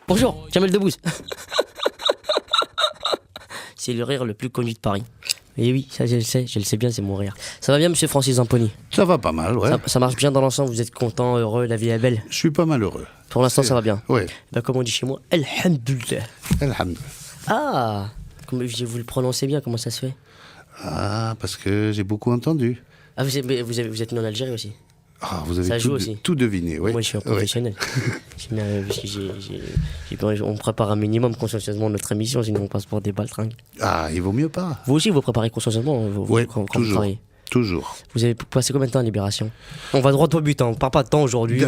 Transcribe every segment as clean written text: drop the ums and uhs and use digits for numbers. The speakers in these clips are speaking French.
Bonjour, Jamel Debbouze. C'est le rire le plus connu de Paris. Et oui, ça je le sais bien, c'est mon rire. Ça va bien, monsieur Francis Zamponi? Ça va pas mal, ouais. Ça marche bien dans l'ensemble, vous êtes content, heureux, la vie est belle? Je suis pas malheureux. Pour l'instant, ça va bien? Ouais. Ben, comme on dit chez moi, Alhamdulillah. Alhamdulillah. Ah, comme vous le prononcez bien, comment ça se fait? Ah, parce que j'ai beaucoup entendu. Ah, vous êtes né en Algérie aussi? Ah, vous avez Ça joue aussi. tout deviné, oui. Moi, je suis un professionnel. On prépare un minimum consciencieusement notre émission, sinon on passe pour des baltringues. Ah, il vaut mieux pas. Vous aussi, vous préparez consciencieusement quand vous toujours. travaillez? Toujours. Vous avez passé combien de temps à Libération? On va droit au but, hein. On ne parle pas de temps aujourd'hui. Pas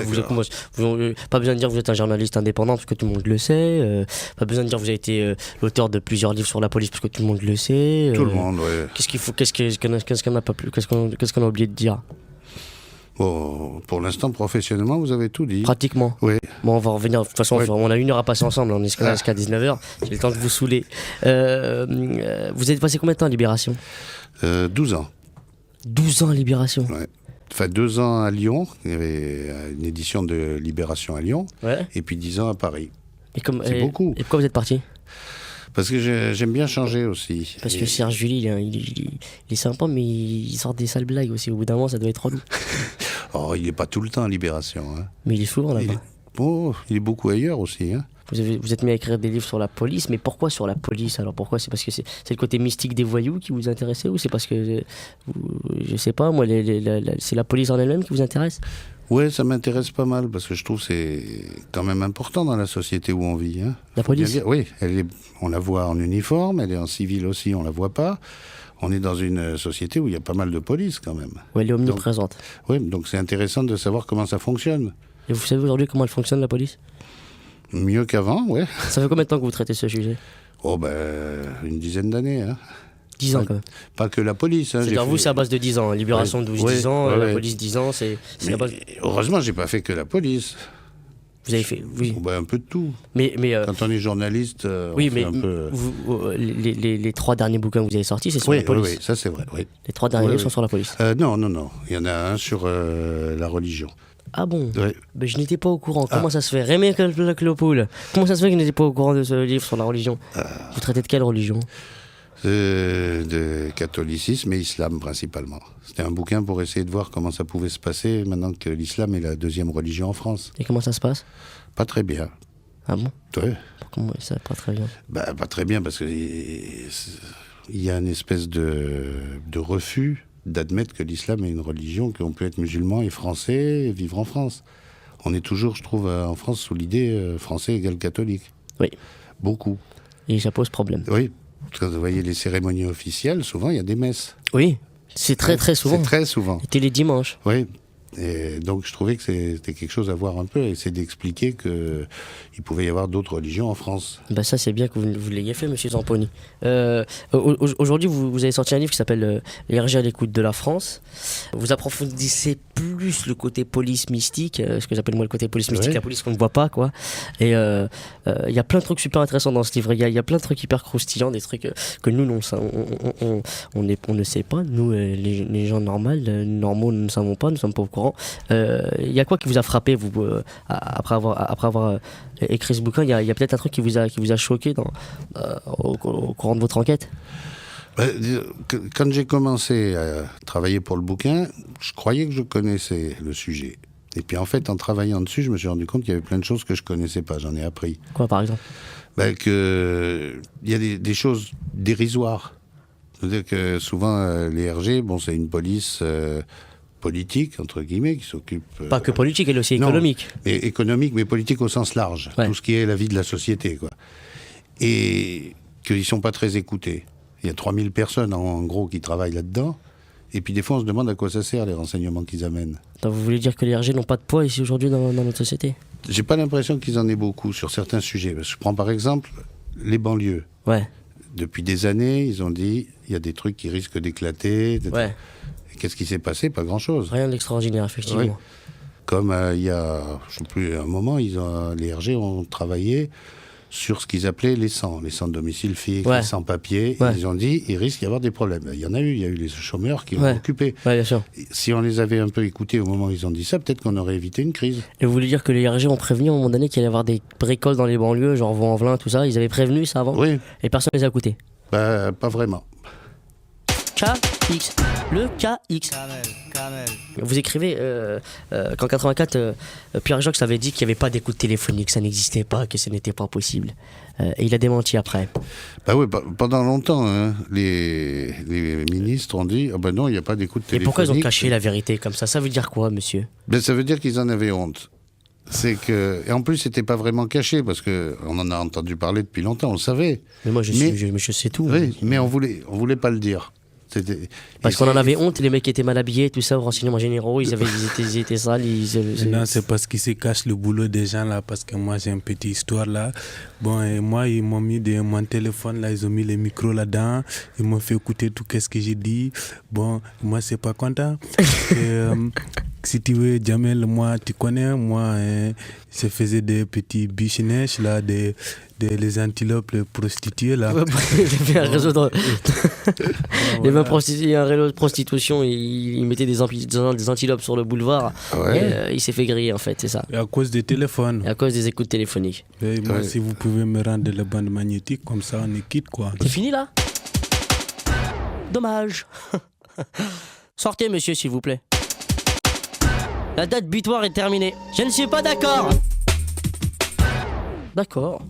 besoin de dire que vous êtes un journaliste indépendant, parce que tout le monde le sait. Pas besoin de dire que vous avez été l'auteur de plusieurs livres sur la police, parce que tout le monde le sait. Tout le monde, oui. Qu'est-ce qu'on n'a pas pu, qu'est-ce qu'on a oublié de dire? Bon, pour l'instant, professionnellement, vous avez tout dit. Pratiquement. Oui. Bon, on va revenir. De toute façon, Ouais. on a 1 heure à passer ensemble. On est jusqu'à 19h. J'ai le temps de vous saouler. Vous avez passé combien de temps à Libération? 12 ans. 12 ans à Libération. Ouais. Enfin, 2 ans à Lyon. Il y avait une édition de Libération à Lyon. Ouais. Et puis 10 ans à Paris. C'est beaucoup. Et pourquoi vous êtes parti? Parce que j'aime bien changer aussi. Parce que Serge Julie, il est sympa, mais il sort des sales blagues aussi. Au bout d'un moment, ça doit être relou. Oh, il n'est pas tout le temps à Libération. Hein. Mais il est souvent là-bas. Il est beaucoup ailleurs aussi. Hein. Vous êtes mis à écrire des livres sur la police, mais pourquoi sur la police? Alors pourquoi? C'est parce que c'est le côté mystique des voyous qui vous intéressait, ou c'est parce que, je sais pas, moi, c'est la police en elle-même qui vous intéresse? Ouais, ça m'intéresse pas mal parce que je trouve que c'est quand même important dans la société où on vit. Hein. La police? Oui, on la voit en uniforme, elle est en civil aussi, on la voit pas. On est dans une société où il y a pas mal de police quand même. Ouais, elle est omniprésente. Oui, donc c'est intéressant de savoir comment ça fonctionne. Et vous savez aujourd'hui comment elle fonctionne, la police? Mieux qu'avant, ouais. Ça fait combien de temps que vous traitez ce sujet? Oh ben, une dizaine d'années. Hein. 10 ans quand même. Pas que la police. Hein, C'est-à-dire vous, c'est à base de 10 ans. Libération, Ouais. 10 ans, Ouais, la ouais. police, 10 ans, c'est la base. Heureusement, j'ai pas fait que la police. Vous avez fait, oui. Oh, ben, un peu de tout. Mais Quand on est journaliste, oui, on fait mais un peu... les 3 derniers bouquins que vous avez sortis, c'est sur la police. Oui, ça c'est vrai. Oui. Les 3 derniers Oui, livres oui. sont sur la police. Non. Il y en a un sur la religion. Ah bon? Ouais. Ben, je n'étais pas au courant. Comment ça se fait? Rémi Clopoul. Comment ça se fait que je n'étais pas au courant de ce livre sur la religion? Vous traitez de quelle religion? De catholicisme et islam principalement. C'était un bouquin pour essayer de voir comment ça pouvait se passer maintenant que l'islam est la 2e religion en France. Et comment ça se passe? Pas très bien. Ah bon? Ouais. Comment ça pas très bien? Bah, pas très bien parce que il y a une espèce de refus d'admettre que l'islam est une religion, qu'on peut être musulman et français et vivre en France. On est toujours, je trouve, en France sous l'idée français égale catholique. Oui. Beaucoup. Et ça pose problème. Oui. Quand vous voyez les cérémonies officielles, souvent il y a des messes. Oui. C'est très souvent. C'est très souvent. C'était les dimanches. Oui. Et donc je trouvais que c'était quelque chose à voir un peu, essayer d'expliquer qu'il pouvait y avoir d'autres religions en France. Ben ça c'est bien que vous l'ayez fait, monsieur Zamponi. Aujourd'hui vous avez sorti un livre qui s'appelle Les RG à l'écoute de la France. Vous approfondissez plus le côté police mystique, ce que j'appelle moi le côté police mystique, Ouais. la police qu'on ne voit pas quoi. Et il y a plein de trucs super intéressants dans ce livre. Il y a plein de trucs hyper croustillants, des trucs que nous on ne sait pas. Nous les gens normaux nous ne savons pas, nous ne sommes pas au courant. Il y a quoi qui vous a frappé vous après avoir écrit ce bouquin? Il y a peut-être un truc qui vous a choqué au courant de votre enquête? Quand j'ai commencé à travailler pour le bouquin, je croyais que je connaissais le sujet. Et puis en fait, en travaillant dessus, je me suis rendu compte qu'il y avait plein de choses que je connaissais pas. J'en ai appris. Quoi par exemple? Il y a des choses dérisoires. C'est-à-dire que souvent, les RG, c'est une police politique, entre guillemets, qui s'occupe... Pas que politique, elle est aussi économique. Mais économique, mais politique au sens large. Ouais. Tout ce qui est la vie de la société, quoi. Et qu'ils ne sont pas très écoutés. Il y a 3000 personnes, en gros, qui travaillent là-dedans. Et puis des fois, on se demande à quoi ça sert, les renseignements qu'ils amènent. Donc, vous voulez dire que les RG n'ont pas de poids ici aujourd'hui dans notre société? J'ai pas l'impression qu'ils en aient beaucoup sur certains sujets. Je prends par exemple les banlieues. Ouais. Depuis des années, ils ont dit il y a des trucs qui risquent d'éclater. Ouais. Et qu'est-ce qui s'est passé? Pas grand-chose. Rien d'extraordinaire, effectivement. Oui. Comme il y a, je sais plus, un moment, les RG ont travaillé sur ce qu'ils appelaient les sans domicile fixe, Ouais. les sans-papiers. Ouais. Ils ont dit, il risque d'y avoir des problèmes. Il y en a eu, il y a eu les chômeurs qui ont Ouais. occupé. Ouais, bien sûr. Si on les avait un peu écoutés au moment où ils ont dit ça, peut-être qu'on aurait évité une crise. Et vous voulez dire que les RG ont prévenu à un moment donné qu'il allait y avoir des bricoles dans les banlieues, genre Vaux-en-Velin, tout ça. Ils avaient prévenu ça avant Oui, et personne ne les a écoutés. bah, pas vraiment. KX. Le KX. Vous écrivez qu'en 84, Pierre Jox avait dit qu'il n'y avait pas d'écoute téléphonique, ça n'existait pas, que ce n'était pas possible. Et il a démenti après. Bah oui, pendant longtemps, hein, les ministres ont dit, ah ben non, il n'y a pas d'écoute Et téléphonique. pourquoi ils ont caché la vérité comme ça? Ça veut dire quoi, monsieur? Ben, ça veut dire qu'ils en avaient honte. C'est que, et en plus, c'était pas vraiment caché parce que on en a entendu parler depuis longtemps, on le savait. Mais moi, je sais tout. Oui, mais on voulait pas le dire. Parce qu'on en avait honte, les mecs étaient mal habillés, tout ça, aux renseignements généraux, ils étaient sales. Non, c'est parce qu'ils se cachent le boulot des gens là, parce que moi j'ai une petite histoire là. Bon, et moi ils m'ont mis mon téléphone là, ils ont mis les micros là-dedans, ils m'ont fait écouter tout ce que j'ai dit. Bon, moi c'est pas content. Si tu veux, Jamel, moi tu connais, moi je faisais des petits business là, les antilopes, les prostituées là. Il y avait un réseau de... Il y avait un réseau de prostitution, il mettait des antilopes sur le boulevard. Ouais. Et, il s'est fait griller en fait, c'est ça. Et à cause des téléphones. Et à cause des écoutes téléphoniques. Et moi, si vous pouvez me rendre les bandes magnétiques, comme ça on est quitte quoi. C'est fini là? Dommage. Sortez monsieur s'il vous plaît. La date butoir est terminée. Je ne suis pas d'accord. D'accord.